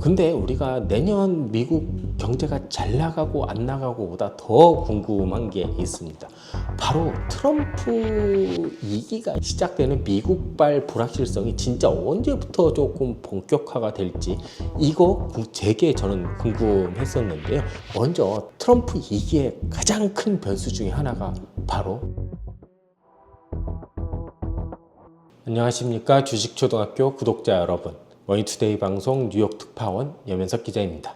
근데 우리가 내년 미국 경제가 잘 나가고 안 나가고보다 더 궁금한 게 있습니다. 바로 트럼프 2기가 시작되는 미국발 불확실성이 진짜 언제부터 조금 본격화가 될지 이거 되게 저는 궁금했었는데요. 먼저 트럼프 2기의 가장 큰 변수 중에 하나가 바로 안녕하십니까 주식초등학교 구독자 여러분, 머니투데이 방송 뉴욕 특파원 염현석 기자입니다.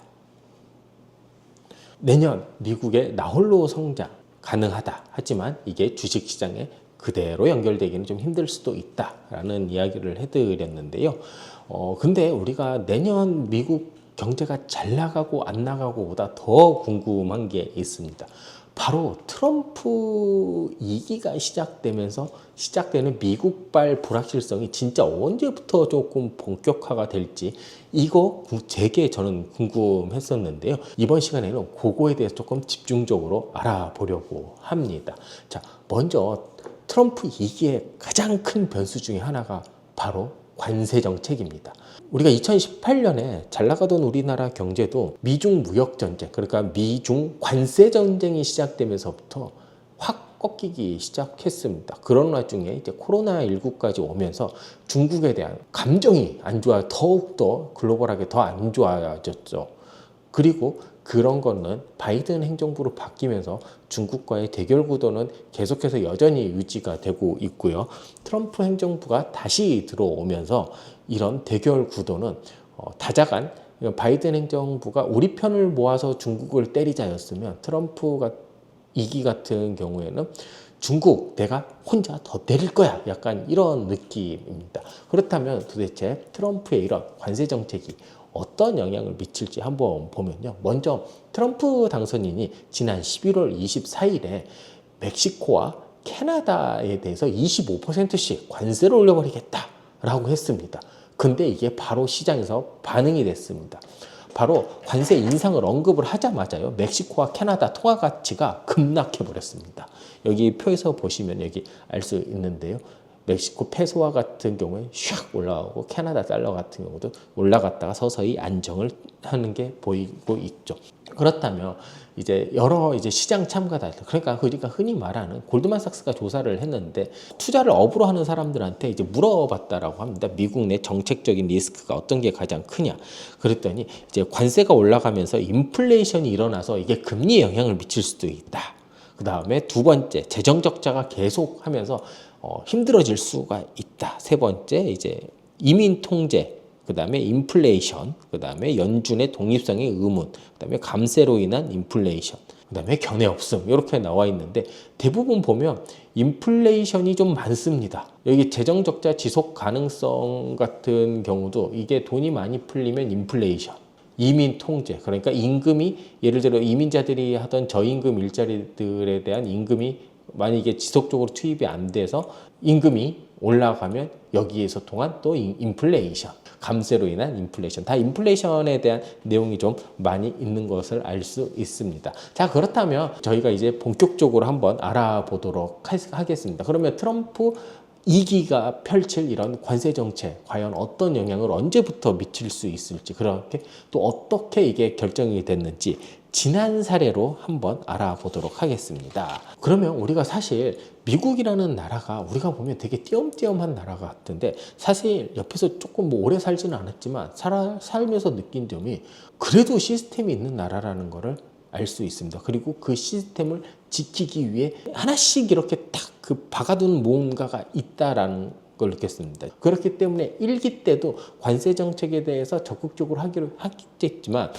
내년 미국의 나홀로 성장 가능하다. 하지만 이게 주식시장에 그대로 연결되기는 좀 힘들 수도 있다라는 이야기를 해드렸는데요. 근데 우리가 내년 미국 경제가 잘 나가고 안 나가고보다 더 궁금한 게 있습니다. 바로 트럼프 2기가 시작되면서 시작되는 미국발 불확실성이 진짜 언제부터 조금 본격화가 될지 이거 되게 저는 궁금했었는데요. 이번 시간에는 그거에 대해서 조금 집중적으로 알아보려고 합니다. 자, 먼저 트럼프 2기의 가장 큰 변수 중에 하나가 바로 관세 정책입니다. 우리가 2018년에 잘 나가던 우리나라 경제도 미중 무역 전쟁, 그러니까 미중 관세 전쟁이 시작되면서부터 확 꺾이기 시작했습니다. 그런 와중에 이제 코로나19까지 오면서 중국에 대한 감정이 안 좋아, 더욱더 글로벌하게 더 안 좋아졌죠. 그리고 그런 거는 바이든 행정부로 바뀌면서 중국과의 대결 구도는 계속해서 여전히 유지가 되고 있고요. 트럼프 행정부가 다시 들어오면서 이런 대결 구도는 다자간 바이든 행정부가 우리 편을 모아서 중국을 때리자였으면 트럼프가 2기 같은 경우에는 중국 내가 혼자 더 때릴 거야, 약간 이런 느낌입니다. 그렇다면 도대체 트럼프의 이런 관세 정책이 어떤 영향을 미칠지 한번 보면요. 먼저 트럼프 당선인이 지난 11월 24일에 멕시코와 캐나다에 대해서 25%씩 관세를 올려버리겠다라고 했습니다. 근데 이게 바로 시장에서 반응이 됐습니다. 바로 관세 인상을 언급을 하자마자요, 멕시코와 캐나다 통화 가치가 급락해 버렸습니다. 여기 표에서 보시면 여기 알 수 있는데요. 멕시코 페소와 같은 경우에 샥 올라가고 캐나다 달러 같은 경우도 올라갔다가 서서히 안정을 하는 게 보이고 있죠. 그렇다면 이제 여러 시장 참가자들, 그러니까 우리가 흔히 말하는 골드만삭스가 조사를 했는데 투자를 업으로 하는 사람들한테 이제 물어봤다라고 합니다. 미국 내 정책적인 리스크가 어떤 게 가장 크냐. 그랬더니 이제 관세가 올라가면서 인플레이션이 일어나서 이게 금리에 영향을 미칠 수도 있다. 그 다음에 두 번째, 재정 적자가 계속하면서 힘들어질 수가 있다. 세 번째, 이제 이민 통제, 그 다음에 인플레이션, 그 다음에 연준의 독립성의 의문, 그 다음에 감세로 인한 인플레이션, 그 다음에 견해 없음, 이렇게 나와 있는데 대부분 보면 인플레이션이 좀 많습니다. 여기 재정 적자 지속 가능성 같은 경우도 이게 돈이 많이 풀리면 인플레이션, 이민 통제, 그러니까 임금이 예를 들어 이민자들이 하던 저임금 일자리들에 대한 임금이 만약에 지속적으로 투입이 안 돼서 임금이 올라가면 여기에서 통한 또 인플레이션, 감세로 인한 인플레이션, 다 인플레이션에 대한 내용이 좀 많이 있는 것을 알 수 있습니다. 자, 그렇다면 저희가 이제 본격적으로 한번 알아보도록 하겠습니다. 그러면 트럼프 2기가 펼칠 이런 관세 정책 과연 어떤 영향을 언제부터 미칠 수 있을지, 그렇게 또 어떻게 이게 결정이 됐는지 지난 사례로 한번 알아보도록 하겠습니다. 그러면 우리가 사실 미국이라는 나라가 우리가 보면 되게 띄엄띄엄한 나라 같은데 사실 옆에서 조금 오래 살지는 않았지만 살면서 느낀 점이 그래도 시스템이 있는 나라라는 거를 알 수 있습니다. 그리고 그 시스템을 지키기 위해 하나씩 이렇게 딱 박아둔 뭔가가 있다라는 걸 느꼈습니다. 그렇기 때문에 1기 때도 관세 정책에 대해서 적극적으로 하기로 했지만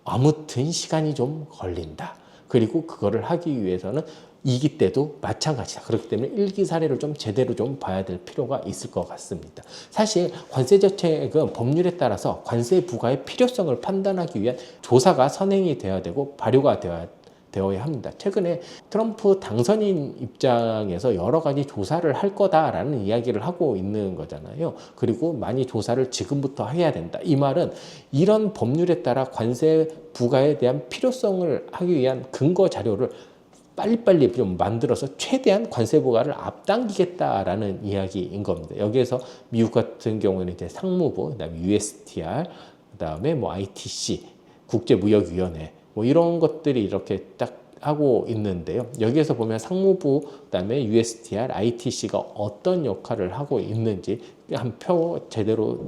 아무튼 시간이 좀 걸린다. 그리고 그거를 하기 위해서는 2기 때도 마찬가지다. 그렇기 때문에 1기 사례를 좀 제대로 좀 봐야 될 필요가 있을 것 같습니다. 사실 관세 정책은 법률에 따라서 관세 부과의 필요성을 판단하기 위한 조사가 선행이 되어야 되고 발효가 되어야 합니다. 최근에 트럼프 당선인 입장에서 여러 가지 조사를 할 거다라는 이야기를 하고 있는 거잖아요. 그리고 많이 조사를 지금부터 해야 된다. 이 말은 이런 법률에 따라 관세 부과에 대한 필요성을 하기 위한 근거 자료를 빨리빨리 좀 만들어서 최대한 관세 부과를 앞당기겠다라는 이야기인 겁니다. 여기에서 미국 같은 경우는 이제 상무부, 그다음에 USTR, 그다음에 뭐 ITC, 국제무역위원회 뭐 이런 것들이 이렇게 딱 하고 있는데요. 여기에서 보면 상무부, 그다음에 USTR, ITC가 어떤 역할을 하고 있는지 한 표 제대로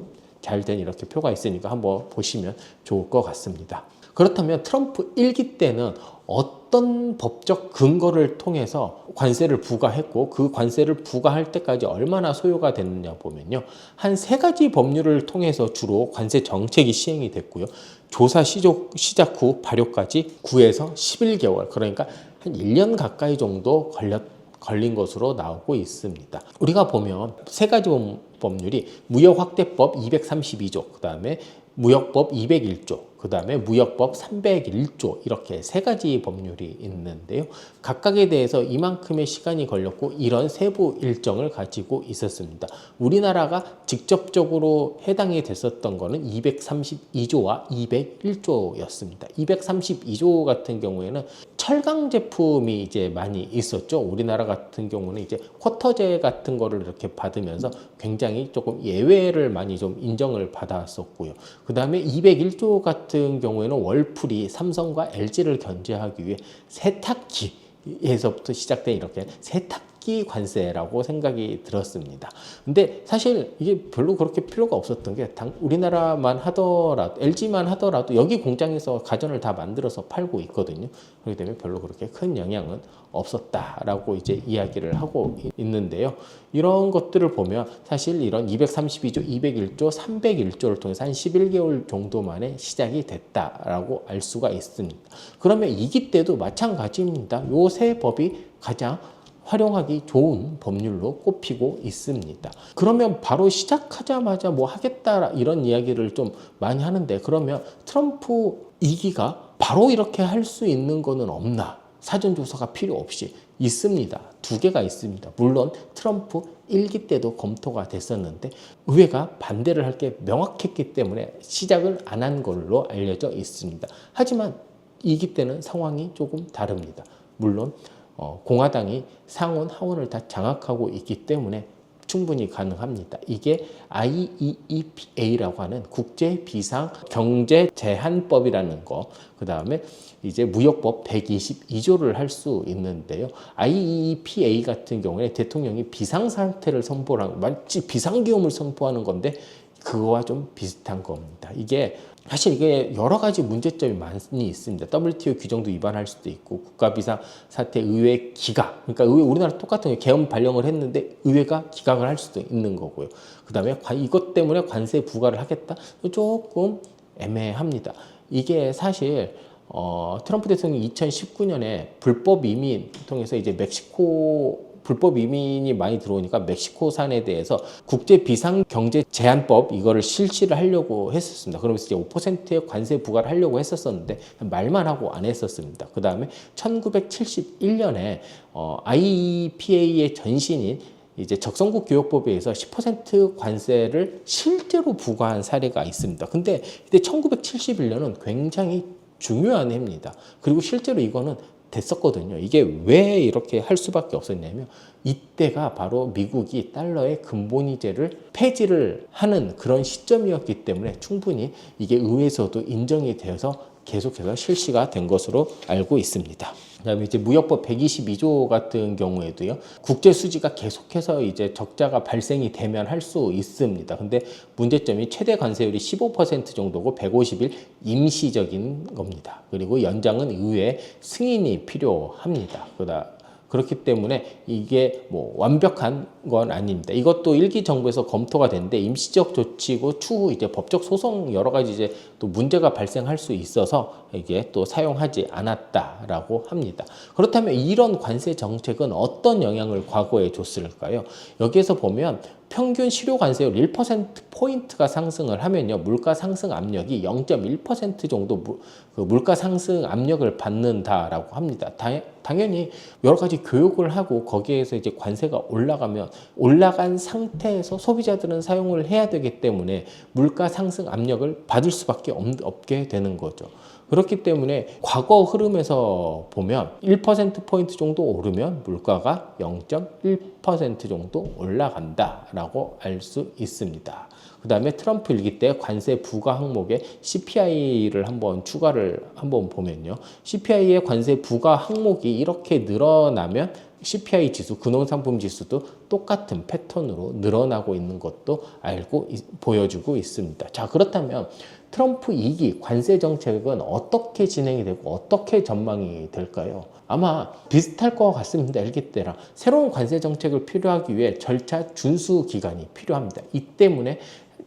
잘 된 이렇게 표가 있으니까 한번 보시면 좋을 것 같습니다. 그렇다면 트럼프 1기 때는 어떤 법적 근거를 통해서 관세를 부과했고 그 관세를 부과할 때까지 얼마나 소요가 됐느냐 보면요. 한 3가지 법률을 통해서 주로 관세 정책이 시행이 됐고요. 조사 시작 후 발효까지 9에서 11개월, 그러니까 한 1년 가까이 정도 걸린 것으로 나오고 있습니다. 우리가 보면 3가지 법률이 무역확대법 232조, 그 다음에 무역법 201조, 그 다음에 무역법 301조 이렇게 3가지 법률이 있는데요. 각각에 대해서 이만큼의 시간이 걸렸고 이런 세부 일정을 가지고 있었습니다. 우리나라가 직접적으로 해당이 됐었던 거는 232조와 201조였습니다. 232조 같은 경우에는 철강 제품이 이제 많이 있었죠. 우리나라 같은 경우는 이제 쿼터제 같은 거를 이렇게 받으면서 굉장히 조금 예외를 많이 좀 인정을 받았었고요. 그 다음에 201조 같은 경우에는 월풀이 삼성과 LG를 견제하기 위해 세탁기에서부터 시작된 이렇게 세탁기 관세라고 생각이 들었습니다. 근데 사실 이게 별로 그렇게 필요가 없었던 게 우리나라만 하더라도 LG만 하더라도 여기 공장에서 가전을 다 만들어서 팔고 있거든요. 그렇기 때문에 별로 그렇게 큰 영향은 없었다라고 이제 이야기를 하고 있는데요. 이런 것들을 보면 사실 이런 232조, 201조, 301조를 통해서 한 11개월 정도 만에 시작이 됐다라고 알 수가 있습니다. 그러면 2기 때도 마찬가지입니다. 요 세 법이 가장 활용하기 좋은 법률로 꼽히고 있습니다. 그러면 바로 시작하자마자 뭐 하겠다 이런 이야기를 좀 많이 하는데, 그러면 트럼프 2기가 바로 이렇게 할 수 있는 거는 없나? 사전조사가 필요 없이 있습니다. 2개가 있습니다. 물론 트럼프 1기 때도 검토가 됐었는데 의회가 반대를 할 게 명확했기 때문에 시작을 안 한 걸로 알려져 있습니다. 하지만 2기 때는 상황이 조금 다릅니다. 물론 공화당이 상원, 하원을 다 장악하고 있기 때문에 충분히 가능합니다. 이게 IEEPA라고 하는 국제비상경제제한법이라는 거, 그 다음에 이제 무역법 122조를 할 수 있는데요. IEEPA 같은 경우에 대통령이 비상상태를 선포하는, 마치 비상기업을 선포하는 건데 그거와 좀 비슷한 겁니다. 이게 사실 이게 여러 가지 문제점이 많이 있습니다. WTO 규정도 위반할 수도 있고, 국가비상사태 의회 기각, 그러니까 의회, 우리나라 똑같은 게 계엄 발령을 했는데 의회가 기각을 할 수도 있는 거고요. 그 다음에 이것 때문에 관세 부과를 하겠다? 조금 애매합니다. 이게 사실 트럼프 대통령이 2019년에 불법 이민 통해서 이제 멕시코 불법 이민이 많이 들어오니까 멕시코산에 대해서 국제 비상 경제 제한법 이거를 실시를 하려고 했었습니다. 그러면서 이제 5%의 관세 부과를 하려고 했었는데 말만 하고 안 했었습니다. 그 다음에 1971년에 IEPA의 전신인 이제 적성국 교역법에 의해서 10% 관세를 실제로 부과한 사례가 있습니다. 근데 이때 1971년은 굉장히 중요한 해입니다. 그리고 실제로 이거는 됐었거든요. 이게 왜 이렇게 할 수밖에 없었냐면 이때가 바로 미국이 달러의 근본위제를 폐지를 하는 그런 시점이었기 때문에 충분히 이게 의회에서도 인정이 되어서 계속해서 실시가 된 것으로 알고 있습니다. 그다음에 이제 무역법 122조 같은 경우에도요, 국제 수지가 계속해서 이제 적자가 발생이 되면 할 수 있습니다. 근데 문제점이 최대 관세율이 15% 정도고 150일 임시적인 겁니다. 그리고 연장은 의회 승인이 필요합니다. 그렇기 때문에 이게 뭐 완벽한 건 아닙니다. 이것도 1기 정부에서 검토가 됐는데 임시적 조치고 추후 이제 법적 소송 여러 가지 이제 또 문제가 발생할 수 있어서 이게 또 사용하지 않았다라고 합니다. 그렇다면 이런 관세 정책은 어떤 영향을 과거에 줬을까요? 여기에서 보면 평균 실효 관세율 1%포인트가 상승을 하면요, 물가 상승 압력이 0.1% 정도 물가 상승 압력을 받는다라고 합니다. 당연히 여러 가지 교육을 하고 거기에서 이제 관세가 올라가면 올라간 상태에서 소비자들은 사용을 해야 되기 때문에 물가 상승 압력을 받을 수밖에 없게 되는 거죠. 그렇기 때문에 과거 흐름에서 보면 1%포인트 정도 오르면 물가가 0.1% 정도 올라간다라고 알 수 있습니다. 그 다음에 트럼프 일기 때 관세 부과 항목에 CPI를 추가를 한번 보면요. CPI의 관세 부과 항목이 이렇게 늘어나면 CPI 지수, 근원상품 지수도 똑같은 패턴으로 늘어나고 있는 것도 보여주고 있습니다. 자, 그렇다면 트럼프 2기 관세 정책은 어떻게 진행이 되고 어떻게 전망이 될까요? 아마 비슷할 것 같습니다. 일기 때랑 새로운 관세 정책을 필요하기 위해 절차 준수 기간이 필요합니다. 이 때문에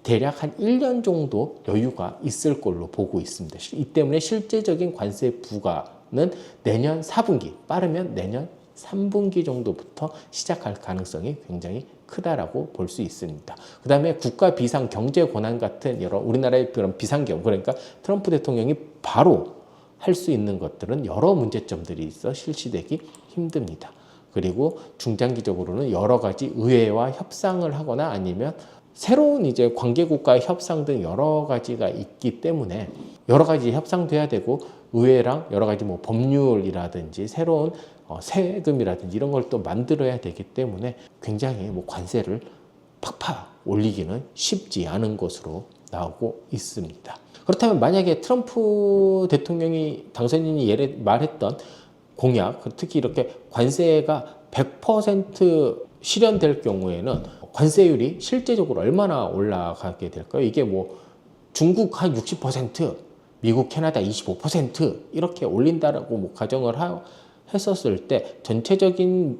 대략 한 1년 정도 여유가 있을 걸로 보고 있습니다. 이 때문에 실제적인 관세 부과는 내년 4분기, 빠르면 내년 3분기 정도부터 시작할 가능성이 굉장히 크다라고 볼 수 있습니다. 그 다음에 국가 비상 경제 권한 같은 여러 우리나라의 그런 비상경, 그러니까 트럼프 대통령이 바로 할 수 있는 것들은 여러 문제점들이 있어 실시되기 힘듭니다. 그리고 중장기적으로는 여러 가지 의회와 협상을 하거나 아니면 새로운 이제 관계국가의 협상 등 여러 가지가 있기 때문에 여러 가지 협상돼야 되고 의회랑 여러 가지 뭐 법률이라든지 새로운 세금이라든지 이런 걸 또 만들어야 되기 때문에 굉장히 뭐 관세를 팍팍 올리기는 쉽지 않은 것으로 나오고 있습니다. 그렇다면 만약에 트럼프 대통령이 당선인이 말했던 공약, 특히 이렇게 관세가 100% 실현될 경우에는 관세율이 실제적으로 얼마나 올라가게 될까요? 이게 뭐 중국 한 60%, 미국, 캐나다 25% 이렇게 올린다라고 뭐 가정을 했었을 때 전체적인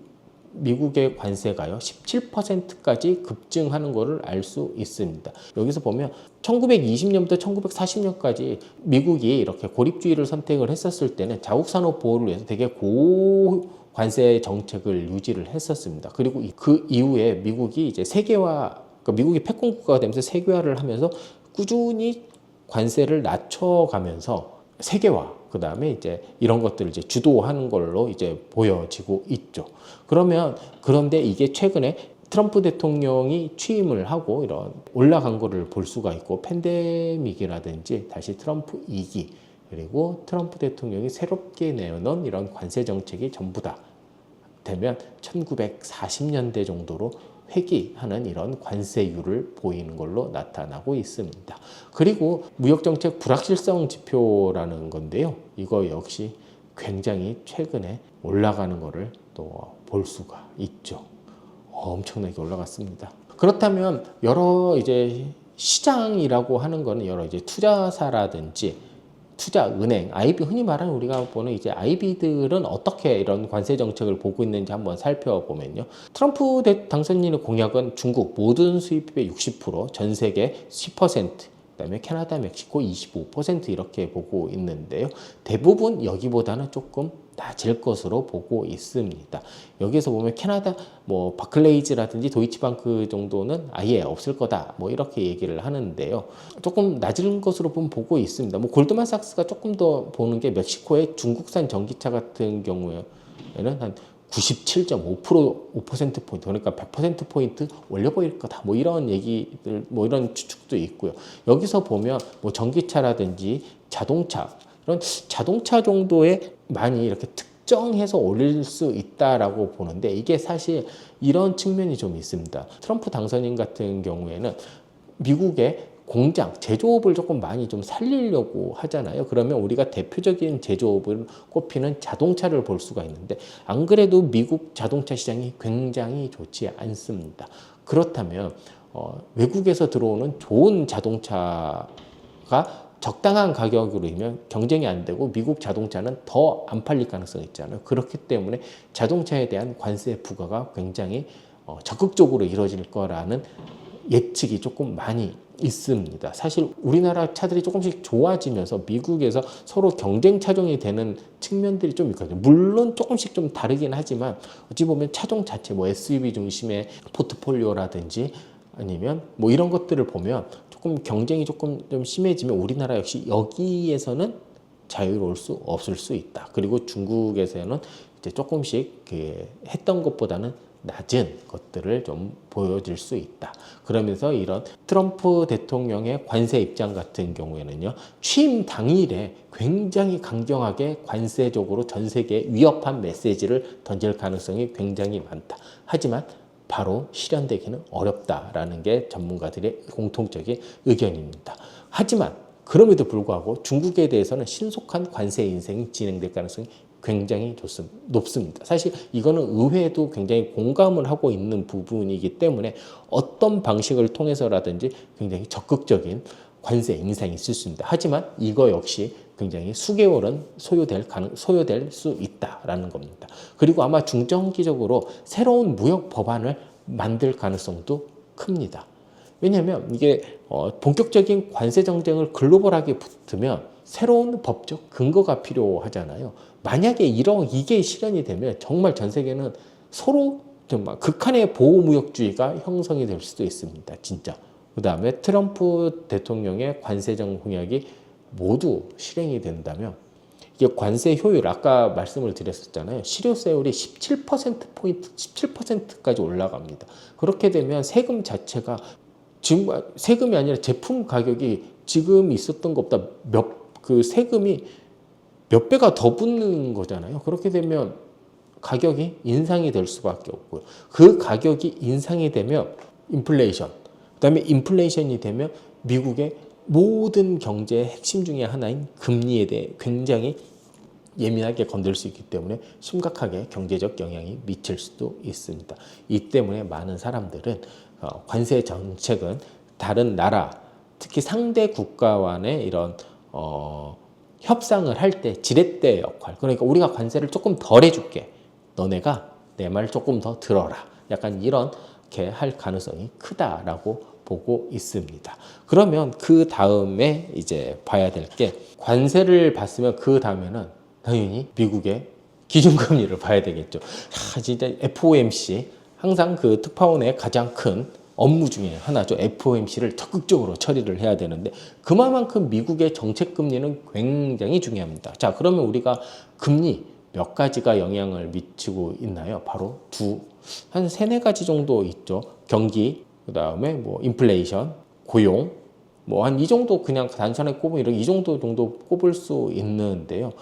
미국의 관세가요 17%까지 급증하는 것을 알 수 있습니다. 여기서 보면 1920년부터 1940년까지 미국이 이렇게 고립주의를 선택을 했었을 때는 자국산업 보호를 위해서 되게 고관세 정책을 유지를 했었습니다. 그리고 그 이후에 미국이 이제 세계화, 그러니까 미국이 패권 국가가 되면서 세계화를 하면서 꾸준히 관세를 낮춰가면서 세계화, 그 다음에 이제 이런 것들을 이제 주도하는 걸로 이제 보여지고 있죠. 그런데 이게 최근에 트럼프 대통령이 취임을 하고 이런 올라간 거를 볼 수가 있고, 팬데믹이라든지 다시 트럼프 2기, 그리고 트럼프 대통령이 새롭게 내놓은 이런 관세 정책이 전부 다 되면 1940년대 정도로 회귀하는 이런 관세율을 보이는 걸로 나타나고 있습니다. 그리고 무역정책 불확실성 지표라는 건데요. 이거 역시 굉장히 최근에 올라가는 것을 또 볼 수가 있죠. 엄청나게 올라갔습니다. 그렇다면 여러 이제 시장이라고 하는 거는 여러 이제 투자사라든지 투자은행, IB, 흔히 말하는 우리가 보는 이제 IB들은 어떻게 이런 관세 정책을 보고 있는지 한번 살펴보면요. 트럼프 당선인의 공약은 중국 모든 수입의 60%, 전 세계 10%, 그다음에 캐나다, 멕시코 25% 이렇게 보고 있는데요. 대부분 여기보다는 조금 낮을 것으로 보고 있습니다. 여기서 보면 캐나다 뭐 바클레이즈라든지 도이치방크 정도는 아예 없을 거다 뭐 이렇게 얘기를 하는데요. 조금 낮은 것으로 보고 있습니다. 뭐 골드만삭스가 조금 더 보는 게 멕시코의 중국산 전기차 같은 경우에는 한 97.5%포인트, 그러니까 100%포인트 올려 보일 거다. 뭐 이런 얘기들, 뭐 이런 추측도 있고요. 여기서 보면 뭐 전기차라든지 자동차, 이런 자동차 정도에 많이 이렇게 특정해서 올릴 수 있다라고 보는데, 이게 사실 이런 측면이 좀 있습니다. 트럼프 당선인 같은 경우에는 미국의 공장, 제조업을 조금 많이 좀 살리려고 하잖아요. 그러면 우리가 대표적인 제조업을 꼽히는 자동차를 볼 수가 있는데, 안 그래도 미국 자동차 시장이 굉장히 좋지 않습니다. 그렇다면 외국에서 들어오는 좋은 자동차가 적당한 가격으로면 경쟁이 안 되고 미국 자동차는 더 안 팔릴 가능성이 있잖아요. 그렇기 때문에 자동차에 대한 관세 부과가 굉장히 적극적으로 이루어질 거라는 예측이 조금 많이 있습니다. 사실 우리나라 차들이 조금씩 좋아지면서 미국에서 서로 경쟁 차종이 되는 측면들이 좀 있거든요. 물론 조금씩 좀 다르긴 하지만 어찌 보면 차종 자체, 뭐 SUV 중심의 포트폴리오라든지 아니면 뭐 이런 것들을 보면 조금 경쟁이 조금 좀 심해지면 우리나라 역시 여기에서는 자유로울 수 없을 수 있다. 그리고 중국에서는 이제 조금씩 했던 것보다는 낮은 것들을 좀 보여줄 수 있다. 그러면서 이런 트럼프 대통령의 관세 입장 같은 경우에는요, 취임 당일에 굉장히 강경하게 관세적으로 전 세계에 위협한 메시지를 던질 가능성이 굉장히 많다. 하지만 바로 실현되기는 어렵다라는 게 전문가들의 공통적인 의견입니다. 하지만 그럼에도 불구하고 중국에 대해서는 신속한 관세 인상이 진행될 가능성이 굉장히 높습니다. 사실 이거는 의회도 굉장히 공감을 하고 있는 부분이기 때문에 어떤 방식을 통해서라든지 굉장히 적극적인 관세 인상이 있을 수 있습니다. 하지만 이거 역시 굉장히 수개월은 소요될 수 있다라는 겁니다. 그리고 아마 중장기적으로 새로운 무역 법안을 만들 가능성도 큽니다. 왜냐하면 이게 본격적인 관세 정쟁을 글로벌하게 붙으면 새로운 법적 근거가 필요하잖아요. 만약에 이게 실현이 되면 정말 전 세계는 서로 정말 극한의 보호무역주의가 형성이 될 수도 있습니다. 진짜. 그 다음에 트럼프 대통령의 관세정 공약이 모두 실행이 된다면 이게 관세 효율, 아까 말씀을 드렸었잖아요. 실효세율이 17%포인트, 17%까지 올라갑니다. 그렇게 되면 세금 자체가 지금 세금이 아니라 제품 가격이 지금 있었던 것보다 그 세금이 몇 배가 더 붙는 거잖아요. 그렇게 되면 가격이 인상이 될 수밖에 없고요. 그 가격이 인상이 되면 인플레이션, 그다음에 인플레이션이 되면 미국의 모든 경제의 핵심 중에 하나인 금리에 대해 굉장히 예민하게 건들 수 있기 때문에 심각하게 경제적 영향이 미칠 수도 있습니다. 이 때문에 많은 사람들은 관세 정책은 다른 나라, 특히 상대 국가와의 이런 협상을 할 때 지렛대 역할, 그러니까 우리가 관세를 조금 덜 해줄게, 너네가 내 말 조금 더 들어라, 약간 이렇게 할 가능성이 크다라고 보고 있습니다. 그러면 그 다음에 이제 봐야 될 게, 관세를 봤으면 그 다음에는 당연히 미국의 기준금리를 봐야 되겠죠. 진짜 FOMC, 항상 그 특파원의 가장 큰 업무 중에 하나죠. FOMC를 적극적으로 처리를 해야 되는데 그만큼 미국의 정책 금리는 굉장히 중요합니다. 자, 그러면 우리가 금리 몇 가지가 영향을 미치고 있나요? 바로 한 세네 가지 정도 있죠. 경기, 그다음에 뭐 인플레이션, 고용, 뭐 한 이 정도, 그냥 단순하게 꼽으면 이 정도 꼽을 수 있는데요.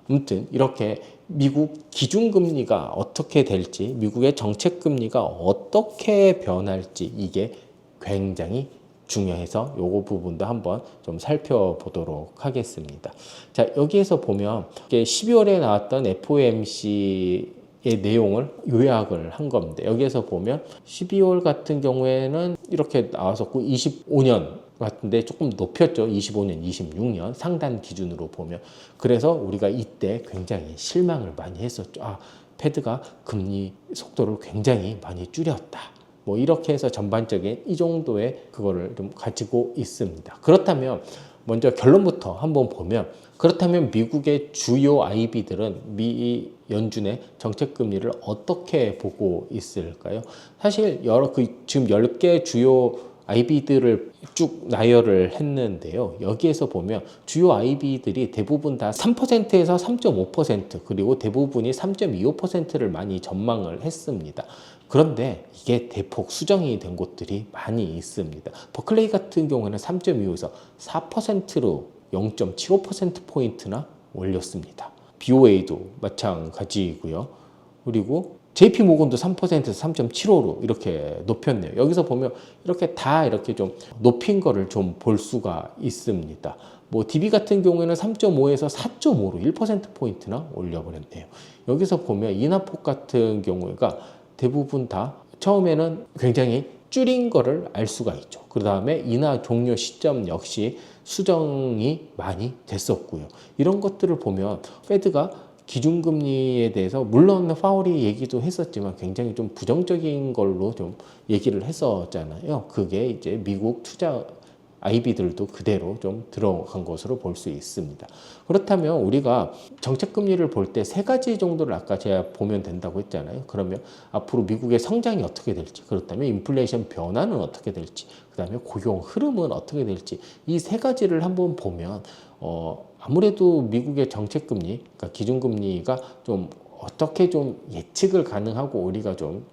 아무튼 이렇게 미국 기준금리가 어떻게 될지, 미국의 정책금리가 어떻게 변할지, 이게 굉장히 중요해서 요거 부분도 한번 좀 살펴보도록 하겠습니다. 자, 여기에서 보면 12월에 나왔던 FOMC의 내용을 요약을 한 겁니다. 여기에서 보면 12월 같은 경우에는 이렇게 나왔었고 25년 같은데 조금 높였죠. 25년, 26년 상단 기준으로 보면. 그래서 우리가 이때 굉장히 실망을 많이 했었죠. 패드가 금리 속도를 굉장히 많이 줄였다. 뭐 이렇게 해서 전반적인 이 정도의 그거를 좀 가지고 있습니다. 그렇다면 먼저 결론부터 한번 보면, 그렇다면 미국의 주요 IB들은 미 연준의 정책 금리를 어떻게 보고 있을까요? 사실 지금 10개 주요 IB들을 쭉 나열을 했는데요. 여기에서 보면 주요 IB들이 대부분 다 3%에서 3.5%, 그리고 대부분이 3.25%를 많이 전망을 했습니다. 그런데 이게 대폭 수정이 된 곳들이 많이 있습니다. 버클레이 같은 경우는 3.25에서 4%로 0.75%포인트나 올렸습니다. BOA도 마찬가지고요. 그리고 JP 모건도 3%에서 3.75로 이렇게 높였네요. 여기서 보면 이렇게 다 이렇게 좀 높인 거를 좀 볼 수가 있습니다. 뭐 DB 같은 경우에는 3.5에서 4.5로 1%포인트나 올려버렸네요. 여기서 보면 이나폭 같은 경우가 대부분 다 처음에는 굉장히 줄인 거를 알 수가 있죠. 그 다음에 인하 종료 시점 역시 수정이 많이 됐었고요. 이런 것들을 보면 패드가 기준금리에 대해서, 물론 파월이 얘기도 했었지만 굉장히 좀 부정적인 걸로 좀 얘기를 했었잖아요. 그게 이제 미국 투자 IB들도 그대로 좀 들어간 것으로 볼 수 있습니다. 그렇다면 우리가 정책금리를 볼 때 세 가지 정도를 아까 제가 보면 된다고 했잖아요. 그러면 앞으로 미국의 성장이 어떻게 될지, 그렇다면 인플레이션 변화는 어떻게 될지, 그 다음에 고용 흐름은 어떻게 될지, 이 세 가지를 한번 보면 아무래도 미국의 정책금리, 그러니까 기준금리가 좀 어떻게 좀 예측을 가능하고 우리가 좀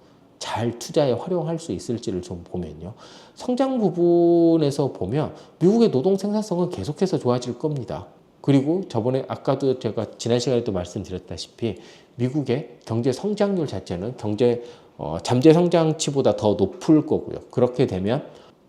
잘 투자에 활용할 수 있을지를 좀 보면요. 성장 부분에서 보면 미국의 노동 생산성은 계속해서 좋아질 겁니다. 그리고 저번에 아까도 제가 지난 시간에도 말씀드렸다시피 미국의 경제 성장률 자체는 잠재 성장치보다 더 높을 거고요. 그렇게 되면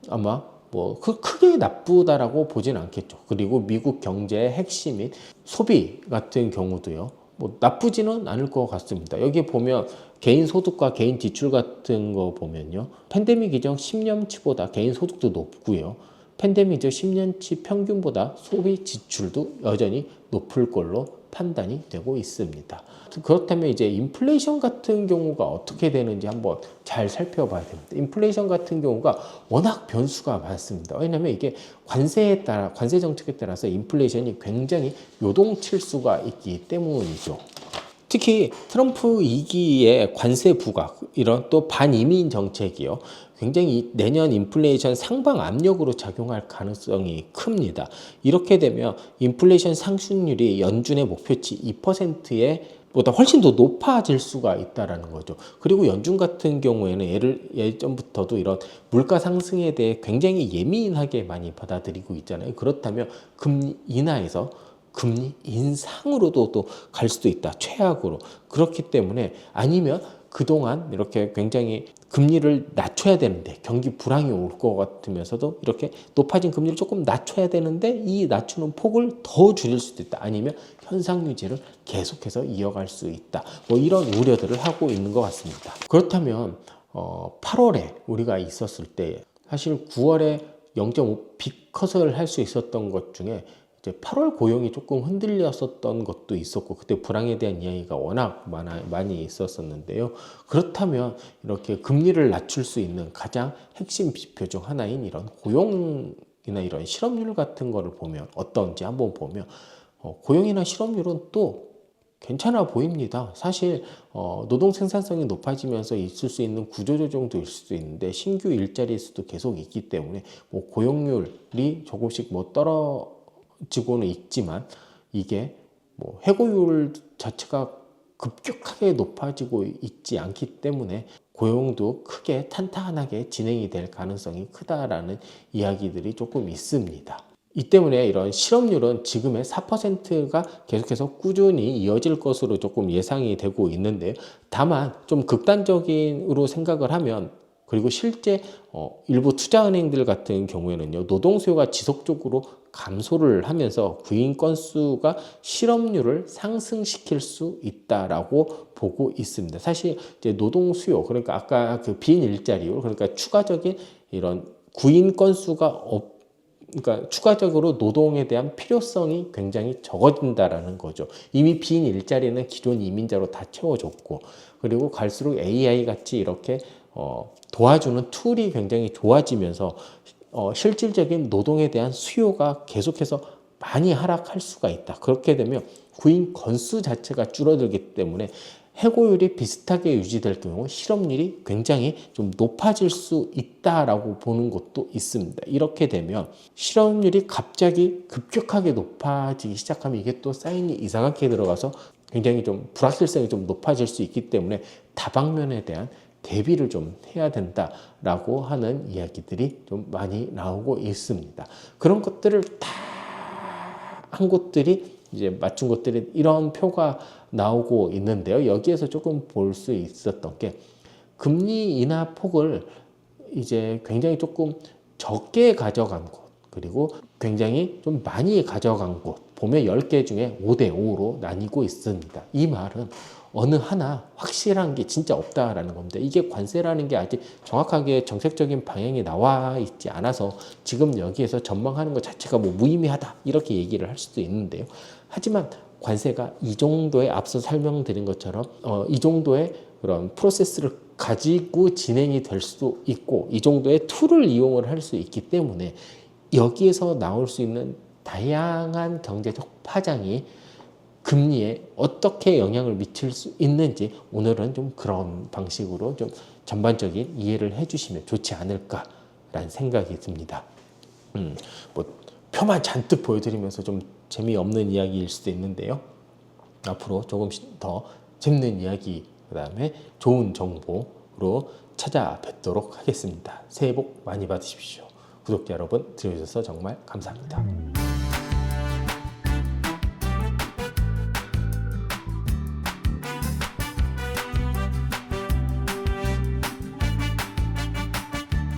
아마 뭐 크게 나쁘다라고 보진 않겠죠. 그리고 미국 경제의 핵심인 소비 같은 경우도요. 뭐 나쁘지는 않을 것 같습니다. 여기 보면 개인 소득과 개인 지출 같은 거 보면요. 팬데믹 이전 10년치보다 개인 소득도 높고요. 팬데믹 이전 10년치 평균보다 소비 지출도 여전히 높을 걸로 판단이 되고 있습니다. 그렇다면 이제 인플레이션 같은 경우가 어떻게 되는지 한번 잘 살펴봐야 됩니다. 인플레이션 같은 경우가 워낙 변수가 많습니다. 왜냐하면 이게 관세 정책에 따라서 인플레이션이 굉장히 요동칠 수가 있기 때문이죠. 특히 트럼프 2기의 관세 부각, 이런 또 반이민 정책이요. 굉장히 내년 인플레이션 상방 압력으로 작용할 가능성이 큽니다. 이렇게 되면 인플레이션 상승률이 연준의 목표치 2%에 보다 훨씬 더 높아질 수가 있다라는 거죠. 그리고 연준 같은 경우에는 예전부터도 이런 물가 상승에 대해 굉장히 예민하게 많이 받아들이고 있잖아요. 그렇다면 금리 인하에서 금리 인상으로도 또 갈 수도 있다. 최악으로. 그렇기 때문에 아니면 그동안 이렇게 굉장히 금리를 낮춰야 되는데 경기 불황이 올 것 같으면서도 이렇게 높아진 금리를 조금 낮춰야 되는데 이 낮추는 폭을 더 줄일 수도 있다. 아니면 현상 유지를 계속해서 이어갈 수 있다. 뭐 이런 우려들을 하고 있는 것 같습니다. 그렇다면 8월에 우리가 있었을 때 사실 9월에 0.5 빅컷을 할 수 있었던 것 중에 이제 8월 고용이 조금 흔들렸었던 것도 있었고 그때 불황에 대한 이야기가 워낙 많이 있었었는데요. 그렇다면 이렇게 금리를 낮출 수 있는 가장 핵심 지표 중 하나인 이런 고용이나 이런 실업률 같은 거를 보면 어떤지 한번 보면 고용이나 실업률은 또 괜찮아 보입니다. 사실 노동 생산성이 높아지면서 있을 수 있는 구조조정도 있을 수도 있는데 신규 일자리 수도 계속 있기 때문에 뭐 고용률이 조금씩 뭐 떨어지고는 있지만 이게 뭐 해고율 자체가 급격하게 높아지고 있지 않기 때문에 고용도 크게 탄탄하게 진행이 될 가능성이 크다라는 이야기들이 조금 있습니다. 이 때문에 이런 실업률은 지금의 4%가 계속해서 꾸준히 이어질 것으로 조금 예상이 되고 있는데 다만 좀 극단적으로 생각을 하면 그리고 실제 일부 투자은행들 같은 경우에는요 노동 수요가 지속적으로 감소를 하면서 구인 건수가 실업률을 상승시킬 수 있다라고 보고 있습니다. 사실 이제 노동 수요 그러니까 아까 그 빈 일자리율 그러니까 추가적인 이런 구인 건수가 그러니까 추가적으로 노동에 대한 필요성이 굉장히 적어진다라는 거죠. 이미 빈 일자리는 기존 이민자로 다 채워졌고 그리고 갈수록 AI 같이 이렇게 도와주는 툴이 굉장히 좋아지면서 실질적인 노동에 대한 수요가 계속해서 많이 하락할 수가 있다. 그렇게 되면 구인 건수 자체가 줄어들기 때문에 해고율이 비슷하게 유지될 경우 실업률이 굉장히 좀 높아질 수 있다라고 보는 것도 있습니다. 이렇게 되면 실업률이 갑자기 급격하게 높아지기 시작하면 이게 또 사인이 이상하게 들어가서 굉장히 좀 불확실성이 좀 높아질 수 있기 때문에 다방면에 대한 대비를 좀 해야 된다라고 하는 이야기들이 좀 많이 나오고 있습니다. 그런 것들을 다 한 곳들이 이제 맞춘 것들이 이런 표가 나오고 있는데요. 여기에서 조금 볼 수 있었던 게 금리 인하 폭을 이제 굉장히 조금 적게 가져간 곳 그리고 굉장히 좀 많이 가져간 곳 보면 10개 중에 5대 5로 나뉘고 있습니다. 이 말은 어느 하나 확실한 게 진짜 없다라는 겁니다. 이게 관세라는 게 아직 정확하게 정책적인 방향이 나와 있지 않아서 지금 여기에서 전망하는 것 자체가 뭐 무의미하다 이렇게 얘기를 할 수도 있는데요. 하지만 관세가 이 정도의 앞서 설명드린 것처럼 이 정도의 그런 프로세스를 가지고 진행이 될 수도 있고 이 정도의 툴을 이용을 할 수 있기 때문에 여기에서 나올 수 있는 다양한 경제적 파장이 금리에 어떻게 영향을 미칠 수 있는지 오늘은 좀 그런 방식으로 좀 전반적인 이해를 해주시면 좋지 않을까라는 생각이 듭니다. 뭐 표만 잔뜩 보여드리면서 좀 재미없는 이야기일 수도 있는데요. 앞으로 조금씩 더 재밌는 이야기 그다음에 좋은 정보로 찾아뵙도록 하겠습니다. 새해 복 많이 받으십시오. 구독자 여러분 들어주셔서 정말 감사합니다.